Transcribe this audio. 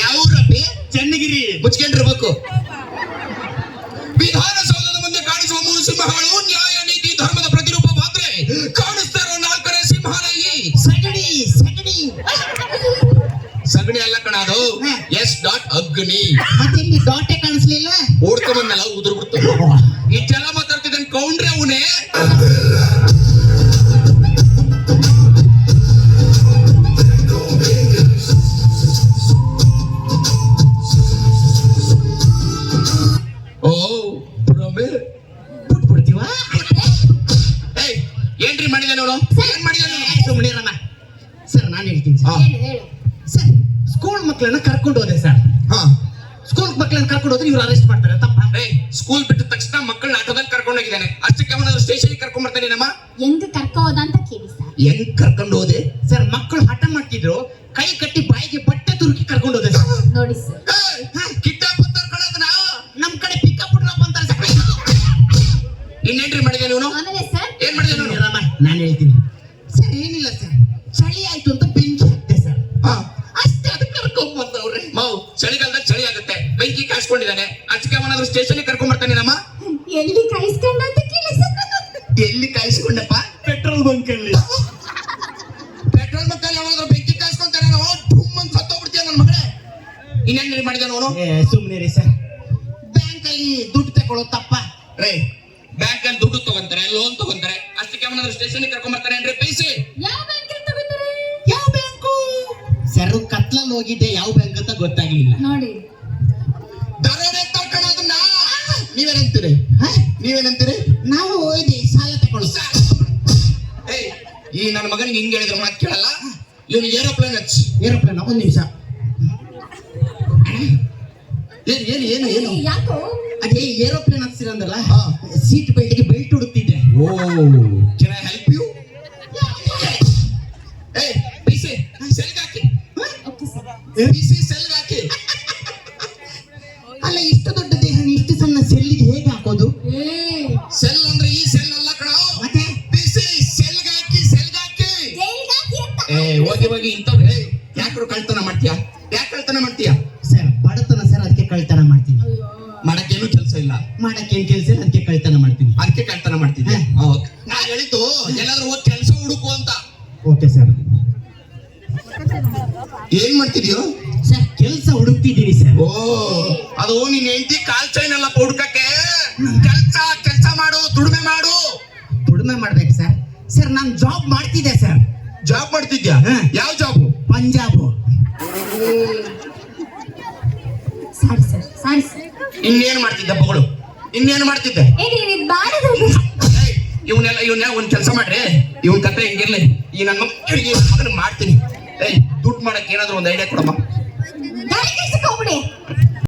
ಯಾವ್ರಪ್ಪಿ? ಚನ್ನಗಿರಿ. ಮುಚ್ಕೊಂಡಿರ್ಬೇಕು. ವಿಧಾನಸೌಧದ ಮುಂದೆ ಕಾಣಿಸುವ ಮೂರು ಸಿಂಹಗಳು ನ್ಯಾಯ ನೀತಿ ಧರ್ಮದ ಪ್ರತಿರೂಪವಾದ್ರೆ ಕಾಣಿಸ್ತಾ ಇರೋ ನಾಲ್ಕನೇ ಸಿಂಹನಲ್ಲಿ ಸಗಣಿ ಸಗಣಿ ಸಗಣಿ ಅಲ್ಲ ಕಣ ಅದು. ಎಸ್ ಡಾಟ್ ಅಗ್ನಿ. ಮತ್ತೆ ಇಲ್ಲಿ ಡಾಟೆ ಕಾಣಿಸ್ಲಿಲ್ಲ. ಓಡ್ಕೊಂಬಂದಲ್ಲ ಉದುರು ಬಿಡ್ತು. ಇಷ್ಟೆಲ್ಲ ಮಾತಾಡ್ತಿದ್ದಾನೆ ಕೌಂಡ್ರೆ ಅವನೇ. ಏನ್ರಿ ಮಾಡಿದಾನೆ ಅವನು? ಏನ್ ಮಾಡಿದಾನೆ? ಸುಮ್ಮನೆ ಸರ್ ನಾನು ಹೇಳ್ತೀನಿ ಸರ್. ಸ್ಕೂಲ್ ಮಕ್ಕಳನ್ನ ಕರ್ಕೊಂಡು ಹೋದೆ ಸರ್. ಸ್ಕೂಲ್ ಮಕ್ಕಳನ್ನ ಕರ್ಕೊಂಡು ಹೋದ್ರೆ ಇವ್ರು ಅರೆಸ್ಟ್ ಮಾಡ್ತಾರೆ. ತಪ್ಪ? ಸ್ಕೂಲ್ ಬಿಟ್ಟ ತಕ್ಷಣ ಮಕ್ಕಳನ್ನ ಆಟೋದಲ್ಲಿ ಕರ್ಕೊಂಡು ಹೋಗಿದ್ದಾನೆ. ಅಷ್ಟಕ್ಕೆ ಅವನ ಸ್ಟೇಷನ್ ಕರ್ಕೊಂಡ್ ಬರ್ತಾನೆ. ನಮ್ಮ ಹೆಂಗ್ ಕರ್ಕೊ ಹೋದ ಅಂತ ಕೇಳಿ ಸರ್. ಹೆಂಗ್ ಕರ್ಕೊಂಡು ಹೋದೆ ಸರ್? ಮಕ್ಕಳು ಹಠ ಮಾಡ್ತಿದ್ರು, ಕೈ ಕಟ್ಟಿ ಬಾಯಿಗೆ ಬಟ್ಟೆ ತುರುಕಿ ಕರ್ಕೊಂಡು ಹೋದೆ ಸರ್. ನೋಡಿ ಸರ್, ಕಿಡ್ನಾಪ್ ಅಂತ ಕಣದನ ನಮ್ ಕಡೆ ಪಿಕಪ್ ಡ್ರಾಪ್ ಅಂತಾರೆ ಸರ್. ಇನ್ನೇನ್ರಿ ಮಾಡಿದಾನೆ ಇವನು? ಆಮೇಲೆ ಸರ್ ಏನ್ ಮಾಡಿದಾನೆ ಅವನು? ನಾನು ಹೇಳ್ತೀನಿ ಸರ್. ಏನಿಲ್ಲ ಸರ್, ಚಳಿ ಆಯ್ತು ಅಂತ ಬೆಂಕಿ ಹಾಕ್ತೆ ಸರ್. ಅಷ್ಟೇ, ಅದಕ್ಕೆ ಕರ್ಕೊಂಡ್ ಬಂದವ್ರೆ. ಮಾವು ಚಳಿಗಾಲದಾಗ ಚಳಿ ಆಗುತ್ತೆ, ಬೆಂಕಿ ಕಾಯಿಸ್ಕೊಂಡಿದ್ದಾನೆ. ಅದಕ್ಕೆ ಅವನಾದ್ರೂ ಸ್ಟೇಷನ್ ಕರ್ಕೊಂಡ್ ಬರ್ತಾನೆ. ನಮ್ಮ ಎಲ್ಲಿ ಕಾಯಿಸ್ಕೊಂಡ ಅಂತ ಕೇಳಿ ಸರ್. ಎಲ್ಲಿ ಕಾಯಿಸ್ಕೊಂಡಪ್ಪ? ಪೆಟ್ರೋಲ್ ಬಂಕ್ ಅಲ್ಲಿ. ಪೆಟ್ರೋಲ್ ಬಂಕ್ ಅಲ್ಲಿ ಯಾವಾಗಾದ್ರೂ ಬೆಂಕಿ ಕಾಯಿಸ್ಕೊಂತಾನೆ ನಾವು ಧೂಮ್ ಅಂತ ಸತ್ತೋಗ್ಬಿಡ್ತೀಯ ನನ್ನ ಮಗಳೇ. ಇನ್ನೇನ್ ಮಾಡಿದಾನೆ ಅವನು? ಸುಮ್ಮನೆ ರೀ ಸರ್. ಬ್ಯಾಂಕ್ ಅಲ್ಲಿ ದುಡ್ಡು ತಗೊಳ್ಳೋದು ತಪ್ಪ? ಬ್ಯಾಂಕ್ ಅಲ್ಲಿ ದುಡ್ಡು ತಗೊಂತಾರೆ, ಲೋನ್ ತಗೊಂತಾರೆ. ಅಷ್ಟಕ್ಕೆ ಅವನಾದ್ರೂ ಸ್ಟೇಷನ್ ಕರ್ಕೊಂಡ್ ಬರ್ತಾನೆ ಅಂದ್ರೆ ಪೈಸೆ. ಯಾವ ಬ್ಯಾಂಕ್ ಅಂತ ತಗೋತಾರೆ? ಯಾವ ಬ್ಯಾಂಕು ಸರ್? ಕತ್ಲಲ್ಲಿ ಹೋಗಿದ್ದೆ, ಯಾವ ಬ್ಯಾಂಕ್ ಅಂತ ಗೊತ್ತಾಗ್ಲಿಲ್ಲ ನೋಡಿ. ದರೋಡೆ ತಳ್ಕಣ ಅದನ್ನ. ನೀವೇನಂತೀರಿ? ನೀವೇನಂತೀರಿ? ನಾವು ಹೋಯ್ದೆ ಸಾಲ ತಗೊಳ್ಳೋ. ಈ ನನ್ನ ಮಗನಿಗೆ ಹಿಂಗ್ ಹೇಳಿದ್ರೆ ಮಾತು ಕೇಳಲ್ಲ. ಇವನು ಏರೋಪ್ಲೇನ್ ಹಚ್ಚಿ. ಏರೋಪ್ಲೇನ್? ಒಂದ್ ನಿಮಿಷ. ಏನು ಏನು ಏನು ಏನು? ಯಾಕೋ ಅದೇ ಏರೋಪ್ಲೇನ್ ಹಚ್ಚಿರಂದ್ರಲ್ಲ, ಸೀಟ್ ಬೆಲ್ಟ್ಗೆ ಬೆಲ್ಟ್ ಹುಡುಕ್ತಿದ್ದೆ. ಓ, ಕ್ಯಾನ್ ಐ ಹೆಲ್ಪ್ ಯು? ಪೈಸೆ ಸೆಲ್ಗಾಕಿ. Okay sir. ಪೈಸೆ ಸೆಲ್ಗಾಕಿ. ಅಲ್ಲ, ಇಷ್ಟು ದೊಡ್ಡ ದೇಹ ಇಷ್ಟು ಸಣ್ಣ ಸೆಲ್ಲಿಗೆ ಹೇಗೆ ಹಾಕೋದು? ಸೆಲ್ ಅಂದ್ರೆ ಈ ಸೆಲ್ ಅಲ್ಲ ಕಣ. ಮತ್ತೆ ಪೈಸೆ ಸೆಲ್ಗಾಕಿ ಸೆಲ್ಗಾಕಿ. ಜೈಲ್ಗಾಕಿ ಅಂತ. ಹೋಗಿ ಹೋಗಿ ಇಂಥವ್ರು ಯಾಕ್ರು ಕಳ್ತನ ಮಾಡ್ತೀಯಾ? ಯಾಕೆ ಕಳ್ತನ ಮಾಡ್ತೀಯಾ? ಸರ್ ಬಡತನ ಸರ್, ಅದಕ್ಕೆ ಕಳ್ತನ ಮಾಡ್ತೀನಿ. ಮಾಡಕ್ಕೇನು ಕೆಲಸ ಇಲ್ಲ. ಮಾಡಕ್ಕೇನ್ ಕೆಲಸ ಇಲ್ಲ, ಅದಕ್ಕೆ ಕಳ್ತನ ಮಾಡ್ತೀನಿ. ಅದಕ್ಕೆ ಕಳ್ತನ ಮಾಡ್ತಿದ್ದೆ. ನಾನು ಹೇಳಿದ್ದು ಎಲ್ಲಾದ್ರೂ ಹೋಗಿ ಕೆಲಸ ಹುಡುಕು ಅಂತ. Okay sir. ಏನ್ ಮಾಡ್ತಿದ್ಯೋ ಸರ್? ಕೆಲಸ ಹುಡುಕ್ತಿದ್ದೀನಿ ಸರ್. ಓ, ಅದು ನಿನ್ ಹೆಂಡತಿ ಕಾಲ್ ಚೈನ್ ಅಲ್ಲ ಹುಡುಕಕ್ಕೆ. ಕೆಲಸ ಮಾಡು, ದುಡಿಮೆ ಮಾಡು. ದುಡಿಮೆ ಮಾಡ್ಬೇಕು ಸರ್. ಸರ್ ನಾನು ಜಾಬ್ ಮಾಡ್ತಿದ್ದೆ ಸರ್. ಜಾಬ್ ಮಾಡ್ತಿದ್ಯಾ? ಯಾವ job? Punjab. Sorry sir, sorry sir. ಇನ್ನೇನ್ ಮಾಡ್ತಿದ್ದೆ ಮಗಳು? ಇನ್ನೇನು ಮಾಡ್ತಿದ್ದೆ? ಇವನ್ನೆಲ್ಲ ಒಂದ್ ಕೆಲಸ ಮಾಡ್ರಿ. ಇವನ್ ಕತೆ ಹಿಂಗಿರ್ಲಿ. ಈ ನನ್ನ ಮಗನಿಗೆ ಮಾಡ್ತೀನಿ. ದುಡ್ಡು ಮಾಡಕ್ ಏನಾದ್ರು ಒಂದ್ ಐಡಿಯಾ ಕೊಡಮ್ಮ.